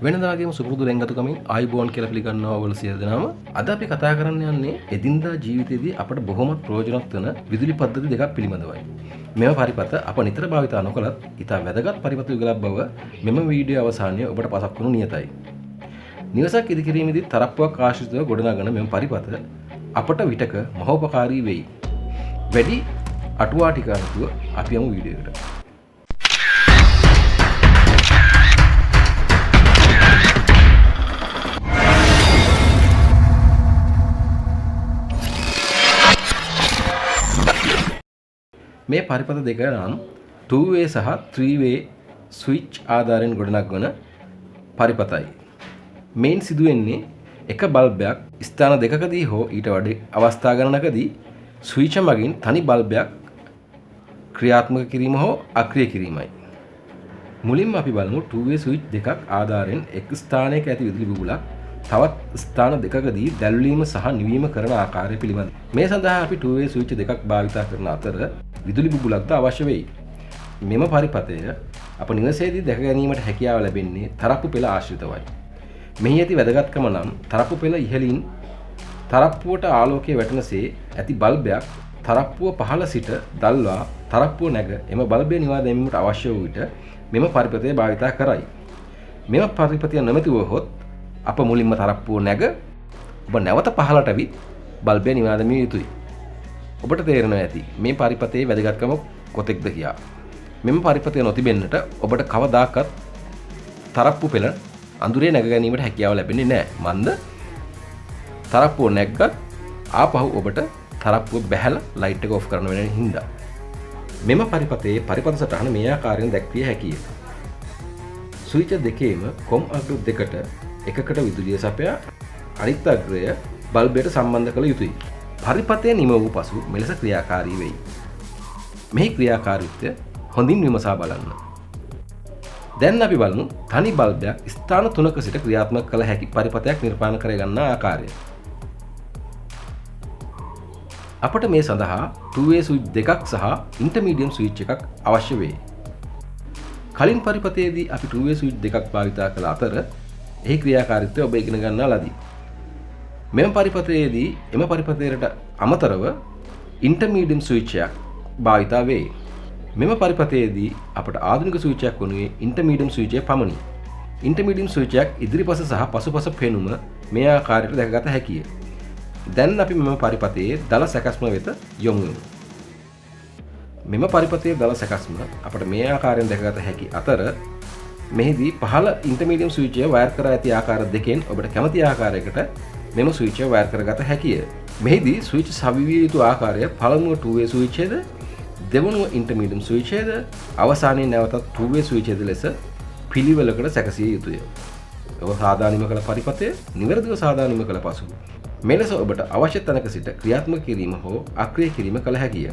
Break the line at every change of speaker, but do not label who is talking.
වෙනදාගේම සුපුරුදු ලෙන්ගතුකමින් ආයුබෝවන් කියලා පිළිගන්නවා ඔයගොල්ලෝ සියලු දෙනාම. අද අපි කතා කරන්න යන්නේ එදිනදා ජීවිතයේදී අපට බොහොමත් ප්‍රයෝජනවත් වන විදුලි පද්ධති දෙකක් පිළිබඳවයි. මෙම පරිපථ අප නිතර භාවිතා නොකලත් ඉතා වැදගත් පරිපථ යුගලක් බව මෙම වීඩියෝ අවසානයේ ඔබට පසක් වනු නියතයි. නිවසක් ඉදිකිරීමේදී තරප්පුවක් ආශ්‍රිතව ගොඩනගන මෙම පරිපථ අපට විටක මහෝපකාරී වෙයි. වැඩි අටුවා ටික අරතුව අපි යමු වීඩියෝ එකට. මේ පරිපථ දෙක නම් 2-way සහ 3-way ස්විච් ආධාරයෙන් ගොඩනගවන පරිපථයි. මේන් සිදුවෙන්නේ එක බල්බයක් ස්ථාන දෙකකදී හෝ ඊට වඩා අවස්ථා ගණනකදී ස්විච් මගින් තනි බල්බයක් ක්‍රියාත්මක කිරීම හෝ අක්‍රිය කිරීමයි. මුලින්ම අපි බලමු 2-way ස්විච් දෙකක් ආධාරයෙන් එක් ස්ථානයක ඇති විදුලි බුබුලක් තවත් ස්ථාන දෙකකදී දැල්වීම සහ නිවීම කරන ආකාරය පිළිබඳ. මේ සඳහා අපි 2-way ස්විච් දෙකක් භාවිත කරන අතර විදුලි බුබුලක්ද අවශ්‍ය වෙයි. මෙම පරිපථය අප නිවසේදී දැක ගැනීමට හැකියාව ලැබෙන්නේ තරප්පු පෙළ ආශ්‍රිතවයි. මෙහි ඇති වැදගත්කම නම් තරප්පු පෙළ ඉහළින් තරප්පුවට ආලෝකය වැටෙනසේ ඇති බල්බයක් තරප්පුව පහළ සිට දල්වා තරප්පුව නැග එම බල්බය නිවා දැමීමට අවශ්‍ය වූ විට මෙම පරිපථය භාවිත කරයි. මෙම පරිපථය නොමැති වුවහොත් අප මුලින්ම තරප්පුව නැග ඔබ නැවත පහළට ඇවිත් බල්බය නිවා දැමිය යුතුයි. ඔබට තේරෙනවා ඇති මේ පරිපථයේ වැදගත්කම කොතෙක්ද කියා. මෙම පරිපථය නොතිබෙන්නට ඔබට කවදාකවත් තරප්පු පෙළ අඳුරේ නැග ගැනීමට හැකියාව ලැබෙන්නේ නැහැ. මන්ද තරප්පුව නැග්ගත් ආපහු ඔබට තරප්පුව බැහැලා ලයිට් එක ඔෆ් කරන වෙන හින්දා. මෙම පරිපථයේ පරිපථ සටහන මේ ආකාරයෙන් දැක්විය හැකිය. ස්විච් දෙකේම කොම් අග්‍ර දෙකට එකකට විදුලිය සපයා අනිත් අග්‍රය බල්බයට සම්බන්ධ කළ යුතුයි. පරිපථය නිම වූ පසු මෙලෙස ක්‍රියාකාරී වෙයි. මෙහි ක්‍රියාකාරීත්වය හොඳින් විමසා බලන්න. දැන් අපි බලමු තනි බල්බයක් ස්ථාන 3ක සිට ක්‍රියාත්මක කළ හැකි පරිපථයක් නිර්මාණය කර ගන්නා ආකාරය. අපට මේ සඳහා 2-way ස්විච් දෙකක් සහ ඉන්ටර්මීඩියම් ස්විච් එකක් අවශ්‍ය වේ. කලින් පරිපථයේදී අපි 2-way ස්විච් දෙකක් භාවිත කළ අතර එහි ක්‍රියාකාරීත්වය ඔබ ඉගෙන ගන්නා ලදී. මෙම පරිපථයේදී එම පරිපථයට අමතරව ඉන්ටර්මීඩියම් ස්විච් එකක් භාවිත වේ. මෙම පරිපථයේදී අපට ආධුනික ස්විච් එකක් වනුයේ ඉන්ටර්මීඩියම් ස්විච් එක පමණි. ඉන්ටර්මීඩියම් ස්විච් එකක් ඉදිරිපස සහ පසුපස පෙනුම මේ ආකාරයට දැකගත හැකිය. දැන් අපි මෙම පරිපථයේ දල සැකස්ම වෙත යොමු වෙමු. මෙම පරිපථයේ දල සැකස්ම අපට මේ ආකාරයෙන් දැකගත හැකි අතර මෙහිදී පහළ ඉන්ටර්මීඩියම් ස්විච් එක වයර් කර ඇති ආකාර දෙකෙන් ඔබට කැමති ආකාරයකට මෙම ස්විච් එක වයර් කරගත හැකිය. මෙහිදී ස්විච් සවිවිය යුතු ආකාරය පළමුව 2-way ස්විච් එකද, දෙවනුව ඉන්ටර්මීඩියම් ස්විච් එකද, අවසානයේ නැවතත් 2-way ස්විච් එකද ලෙස පිළිවෙලකට සැකසිය යුතුය. ඔබ සාධාරණීම කළ පරිපථය නිවැරදිව සාධාරණීම කළ පසු මෙලෙස ඔබට අවශ්‍ය තැනක සිට ක්‍රියාත්මක කිරීම හෝ අක්‍රිය කිරීම කළ හැකිය.